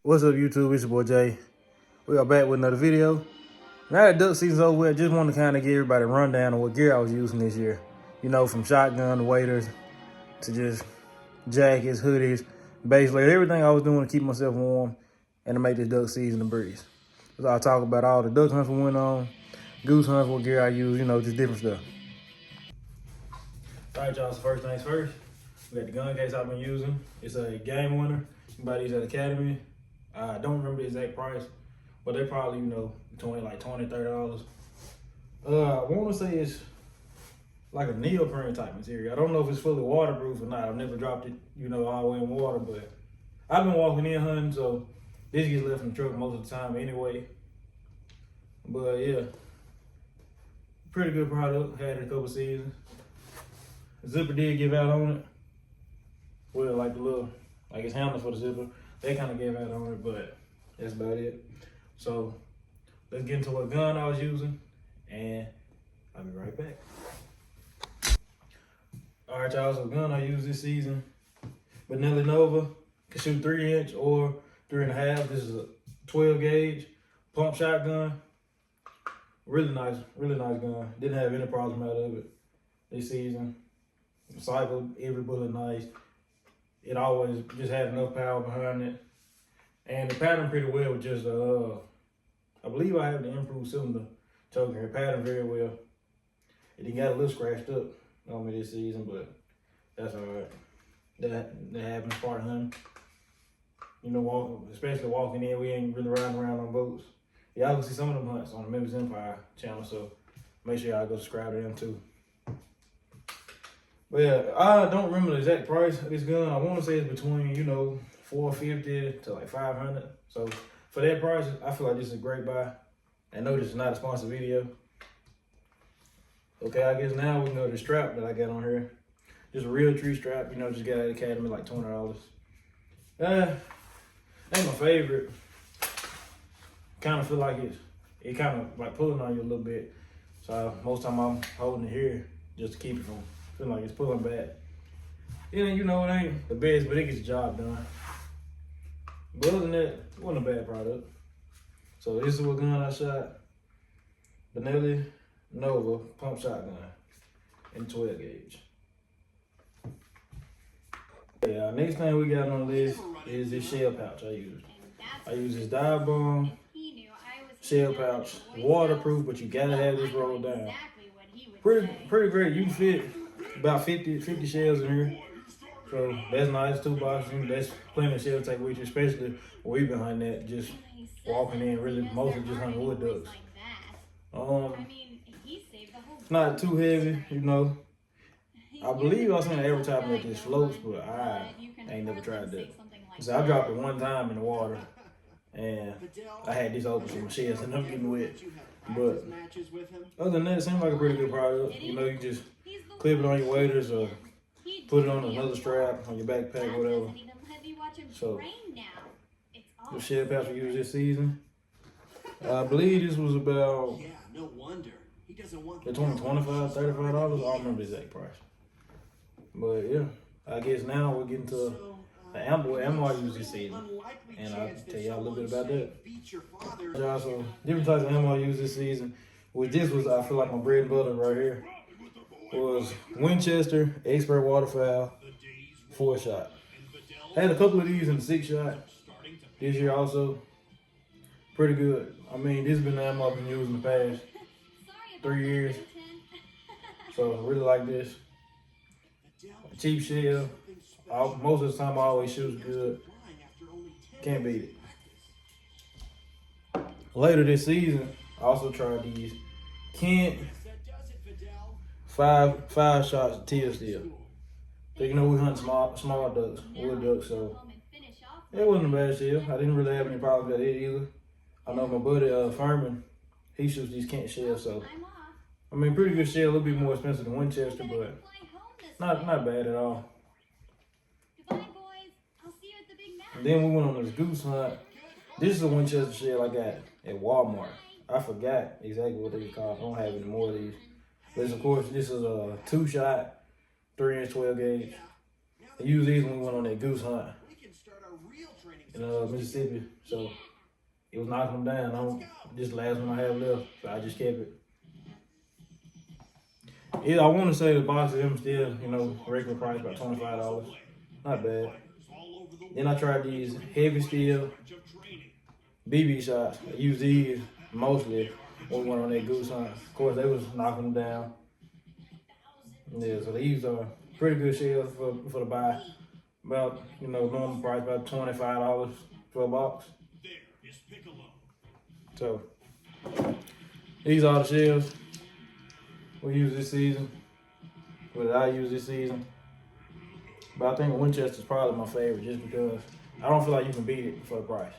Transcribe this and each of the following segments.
What's up, YouTube? It's your boy Jay. We are back with another video. Now that duck season's over with, I just want to kind of give everybody a rundown of what gear I was using this year. You know, from shotgun to waders to just jackets, hoodies, base layer, everything I was doing to keep myself warm and to make this duck season a breeze. So I'll talk about all the duck hunts we went on, goose hunts, what gear I use, you know, just different stuff. All right, y'all, so first things first, we got the gun case I've been using. It's a Game Winner. You can buy these at Academy. I don't remember the exact price, but they probably, you know, between like $20, $30. I want to say it's like a neoprene type material. I don't know if it's fully waterproof or not. I've never dropped it, you know, all the way in water, but I've been walking in hunting, so this gets left in the truck most of the time anyway. But yeah, pretty good product. Had it a couple seasons. The zipper did give out on it. Well, like the little, like it's handles for the zipper. They kind of gave out on it, but that's about it. So let's get into what gun I was using, and I'll be right back. All right, y'all, so gun I used this season, Benelli Nova, can shoot 3-inch or 3.5. This is a 12 gauge pump shotgun. Really nice gun. Didn't have any problem out of it this season. Cycled every bullet nice. It always just had enough power behind it. And the pattern pretty well with just, I believe I have the improved cylinder choker. It patterned very well. It got a little scratched up on me this season, but that's all right. That happens part of hunting. You know, especially walking in, we ain't really riding around on boats. Y'all can see some of them hunts on the Memphis Empire channel, so make sure y'all go subscribe to them too. But yeah, I don't remember the exact price of this gun. I want to say it's between, you know, $450 to like $500. So for that price, I feel like this is a great buy. I know this is not a sponsored video. Okay, I guess now we can go to the strap that I got on here. Just a real tree strap, you know, just got at Academy, like $20. Ain't my favorite. Kind of feel like it kind of like pulling on you a little bit. So most time I'm holding it here just to keep it from feeling like it's pulling back. Yeah, you know, it ain't the best, but it gets the job done. But other than that, it wasn't a bad product. So this is what gun I shot. Benelli Nova pump shotgun in 12 gauge. Yeah, next thing we got on the list is this shell pouch I used. I use this Dive Bomb shell pouch, waterproof, but you gotta have this rolled down. Pretty great. You can fit about 50 shells in here. So that's nice, 2 boxes. That's plenty of shell to take with you, especially where we've been hunting at, just walking in, really mostly just hunting wood ducks. It's not too heavy, you know. I believe I seen an advertisement that this floats, but I ain't never tried that. So I dropped it one time in the water, and I had this open so my shells ended up getting wet. But other than that, it seems like a pretty good product. You know, you just clip it on your waders or put it on another strap on your backpack, whatever. So the shell pouch we used this season, I believe this was about between $25, $35. I don't remember the exact price. But yeah, I guess now we're getting to the ammo I use this season, and I'll tell y'all a little bit about that. So different types of ammo I use this season, which this was, I feel like my bread and butter right here, was Winchester Expert Waterfowl 4-shot. I had a couple of these in the 6-shot this year also. Pretty good. I mean, this has been the ammo I've been using the past 3 years. So I really like this. Cheap shell. Most of the time I always shoot good. Can't beat it. Later this season, I also tried these Kent 5 shots teal steel. So you know we hunt small ducks, wood ducks, so it wasn't a bad shell. I didn't really have any problems with it either. I know my buddy Furman, he shoots these Kent shells, so I mean pretty good shell, a little bit more expensive than Winchester, but not bad at all. And then we went on this goose hunt. This is a Winchester shell I got at Walmart. I forgot exactly what they called. I don't have any more of these. But of course, this is a 2-shot, 3-inch 12 gauge. I used these when we went on that goose hunt. in Mississippi. So it was knocking them down. This last one I have left, so I just kept it. Yeah, I want to say the box of them still, regular price, about $25. Not bad. Then I tried these heavy steel BB shots. I use these mostly when we went on that goose hunt. Of course, they was knocking them down. Yeah, so these are pretty good shells for the buy. About, normal price, about $25 for a box. So, these are the shells we use this season. What I use this season. But I think Winchester's probably my favorite just because I don't feel like you can beat it for the price.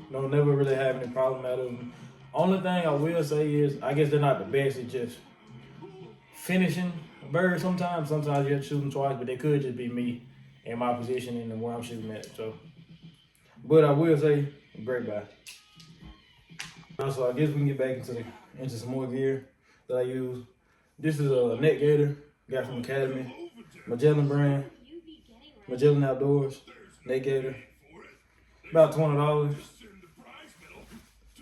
Never really have any problem out of them. Only thing I will say is, I guess they're not the best at just finishing a bird sometimes. Sometimes you have to shoot them twice, but they could just be me in my position and where I'm shooting at. So, but I will say, great buy. So I guess we can get back into some more gear that I use. This is a net gator, got from Academy, Magellan brand, Magellan Outdoors, net gator. About $20.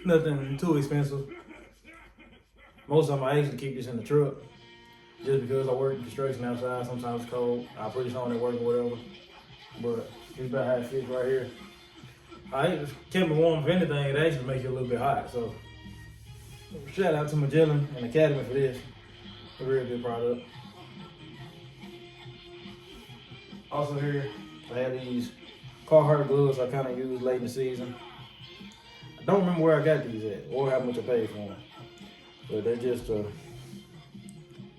Nothing too expensive. Most of them I actually keep this in the truck just because I work in construction outside. Sometimes it's cold. I put this on at work or whatever. But this about how it fits right here. I kept me warm. If anything, it actually makes you a little bit hot. So shout out to Magellan and Academy for this. A real good product. Also here, I have these Carhartt gloves I kind of used late in the season. I don't remember where I got these at or how much I paid for them. But they're just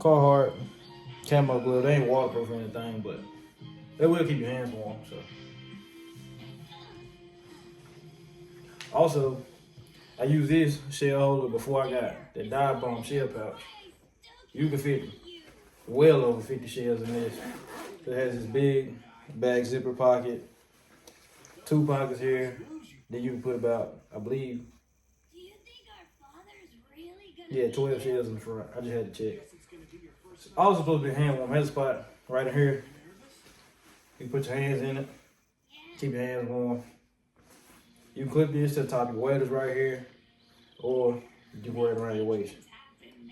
Carhartt camo gloves. They ain't waterproof or anything, but they will keep your hands warm. So. Also, I use this shell holder before I got the Dive Bomb shell pouch. You can fit well over 50 shells in this. It has this big bag zipper pocket, 2 pockets here. Then you can put about, I believe, 12 shells in the front. I just had to check. It's also supposed to be hand warm. Has a spot right in here. You can put your hands in it, keep your hands warm. You can clip this to the top of your waders right here, or you can wear it around your waist.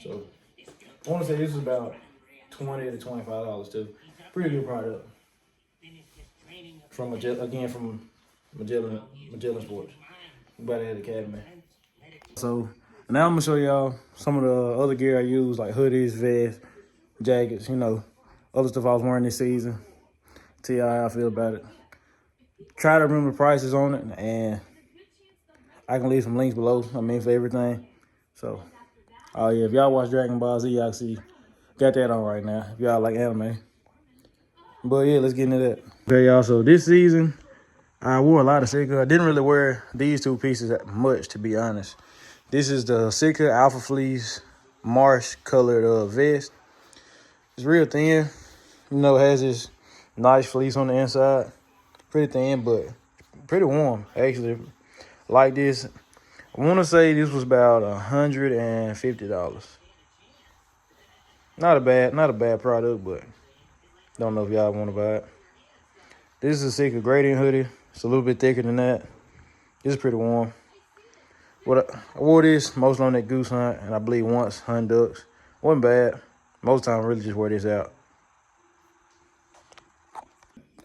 So I want to say this is about $20 to $25 too. Pretty good product. From Magellan Sports. By the Academy. So now I'm gonna show y'all some of the other gear I use, like hoodies, vests, jackets, other stuff I was wearing this season. Tell y'all how I feel about it. Try to remember prices on it, and I can leave some links below, for everything. So, oh yeah, if y'all watch Dragon Ball Z, y'all see, got that on right now, if y'all like anime. But yeah, let's get into that. Okay, y'all, so this season, I wore a lot of Sitka. I didn't really wear these 2 pieces that much, to be honest. This is the Sitka Alpha Fleece Marsh colored vest. It's real thin. It has this nice fleece on the inside. Pretty thin, but pretty warm, actually. Like this, I want to say this was about $150. Not a bad product, but don't know if y'all want to buy it. This is a Sitka Gradient hoodie. It's a little bit thicker than that. It's pretty warm. I wore this mostly on that goose hunt, and I believe once hunting ducks. Wasn't bad. Most time I really just wear this out.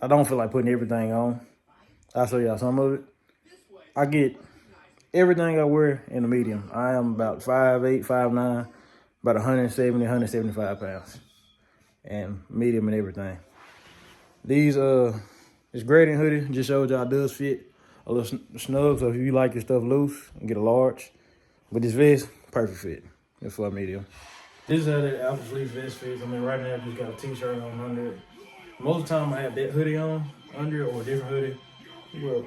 I don't feel like putting everything on. I'll show y'all some of it. I get everything I wear in the medium. I am about 5'8", 5'9", about 170, 175 pounds. And medium and everything. These, this Gradient hoodie just showed y'all does fit a little snug. So if you like your stuff loose, you can get a large. But this vest, perfect fit. It's for a medium. This is how that Alpha Fleece vest fits. right now I just got a t-shirt on under it. Most of the time I have that hoodie on under it or a different hoodie. But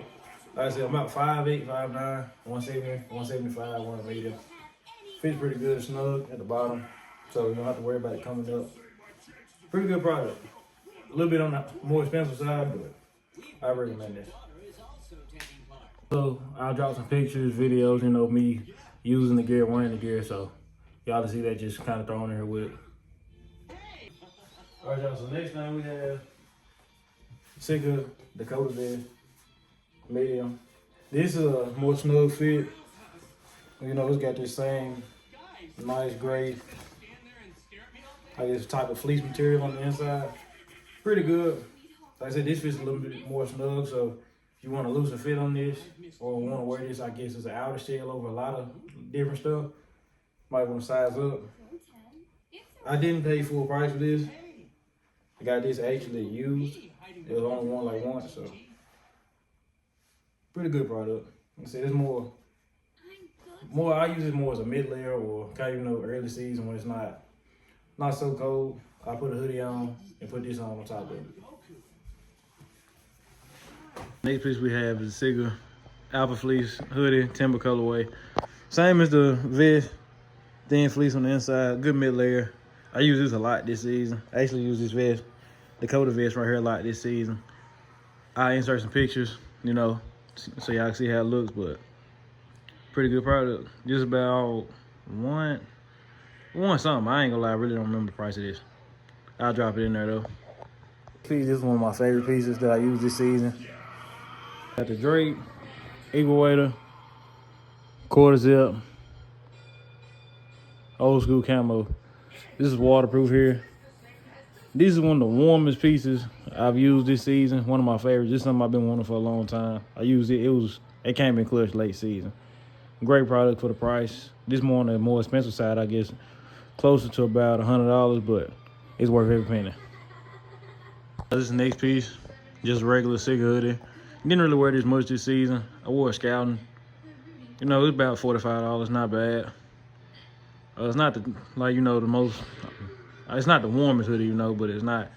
like I said, I'm about 5'8", 5'9", 170, 175, one medium. Fits pretty good, snug at the bottom. So you don't have to worry about it coming up. Pretty good product. A little bit on the more expensive side, but I recommend this. So I'll drop some pictures, videos, me using the gear, wearing the gear, so y'all can see that just kind of thrown in here with it. All right, y'all, so next thing we have Sitka Dakota vest, medium. This is a more snug fit. You know, it's got this same nice gray, I guess, type of fleece material on the inside. Pretty good. Like I said, this fits a little bit more snug, so if you want to loosen fit on this or want to wear this, I guess, as an outer shell over a lot of different stuff, might want to size up. I didn't pay full price for this. I got this actually used. It was only one like once, so pretty good product. Like I said, it's more. I use it more as a mid layer or kind of early season when it's not so cold. I put a hoodie on and put this on top of it. Next piece we have is a Sigga Alpha Fleece hoodie, timber colorway. Same as the vest, thin fleece on the inside, good mid layer. I use this a lot this season. I actually use this vest, Dakota vest right here, a lot this season. I insert some pictures, you know, so y'all can see how it looks, but pretty good product. Just about one something. I ain't gonna lie, I really don't remember the price of this. I'll drop it in there though. This is one of my favorite pieces that I use this season. Got the Drake, Eagle Wader, quarter zip, old school camo. This is waterproof here. This is one of the warmest pieces I've used this season. One of my favorites. This is something I've been wanting for a long time. I used it. It came in clutch late season. Great product for the price. This more on the more expensive side, I guess, closer to about $100, but it's worth every penny. This is the next piece, just a regular Sigga hoodie. Didn't really wear this much this season. I wore it scouting. You know, it's about $45, not bad. It's not the it's not the warmest hoodie, you know, but it's not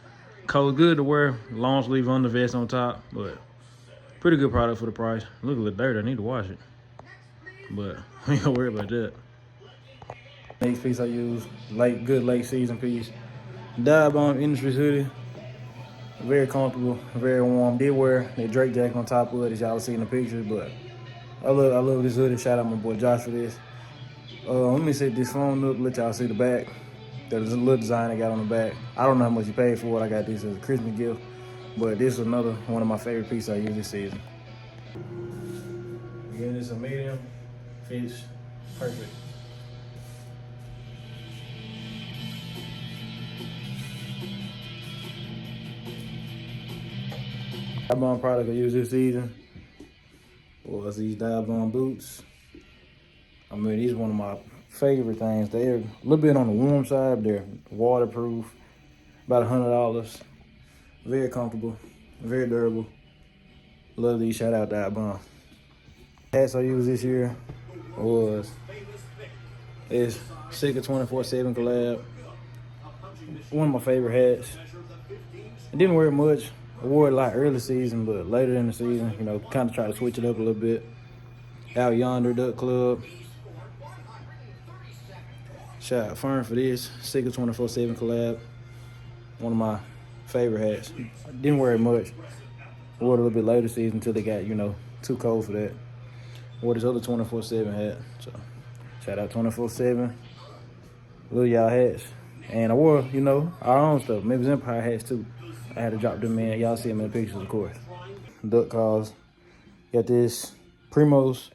cold. Good to wear, long sleeve under vest on top, but pretty good product for the price. Look a little dirty, I need to wash it, but we ain't gonna worry about that. Next piece I use, good late season piece. Dive Bomb Industries hoodie. Very comfortable, very warm. Did wear the Drake jacket on top of it, as y'all see in the pictures, but I love this hoodie. Shout out my boy Josh for this. Let me set this phone up, let y'all see the back. There's a little design I got on the back. I don't know how much you paid for it. I got this as a Christmas gift, but this is another one of my favorite pieces I use this season. Again, it's a medium, fits perfect. Dive Bomb product I use this season was these Dive Bomb boots. I mean, these are one of my favorite things. They're a little bit on the warm side, but they're waterproof, about $100. Very comfortable, very durable. Love these, shout out Dive Bomb. Hats I used this year is Sigga 24/7 collab. One of my favorite hats. I didn't wear it much. I wore it like early season, but later in the season, you know, kind of try to switch it up a little bit. Out Yonder Duck Club. Shout out Fern for this. Sigga 24/7 collab. One of my favorite hats. I didn't wear it much. I wore it a little bit later season until they got, you know, too cold for that. I wore this other 24/7 hat. So shout out 24/7. Love y'all hats. And I wore, you know, our own stuff. Maybe Empire hats too. I had to drop them in. Y'all see them in the pictures, of course. Duck calls. Got this Primos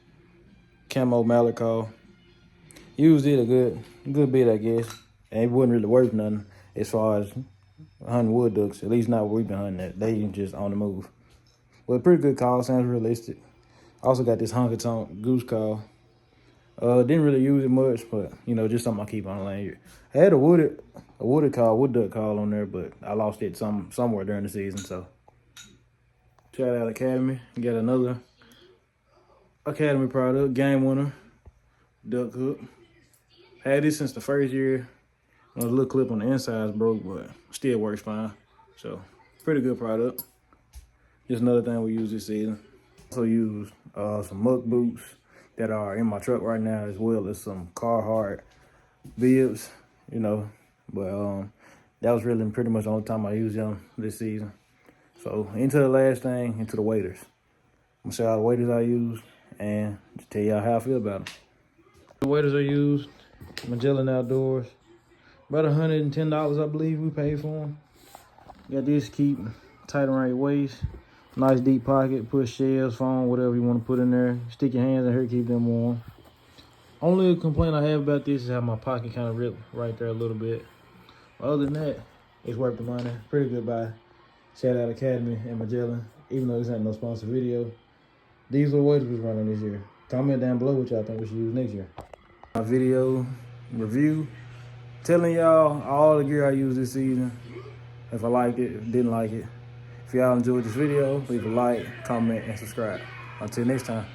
camo mallet call. Used it a good bit, I guess. And it wasn't really worth nothing as far as hunting wood ducks. At least not what we've been hunting at. They just on the move. But pretty good call. Sounds realistic. Also got this honky tonk goose call. Didn't really use it much, but you know, just something I keep on the lanyard. I had a wood duck call on there, but I lost it somewhere during the season. So shout out Academy. Got another Academy product, Game Winner duck hook. Had this since the first year. A little clip on the inside is broke, but still works fine. So pretty good product. Just another thing we use this season. Also use some muck boots that are in my truck right now, as well as some Carhartt bibs, you know. But that was really pretty much the only time I used them this season. So into the last thing, into the waders. I'm gonna show y'all the waders I use and just tell y'all how I feel about them. The waders I used, Magellan Outdoors. About $110, I believe we paid for them. Got this, keep tight around your waist. Nice deep pocket, put shells, phone, whatever you want to put in there. Stick your hands in here, keep them warm. Only complaint I have about this is how my pocket kind of ripped right there a little bit. Other than that, it's worth the money. Pretty good buy. Shout out Academy and Magellan. Even though this ain't no sponsored video, these are what was running this year. Comment down below what y'all think we should use next year. My video review, telling y'all all the gear I used this season. If I liked it, if didn't like it. If y'all enjoyed this video, leave a like, comment, and subscribe. Until next time.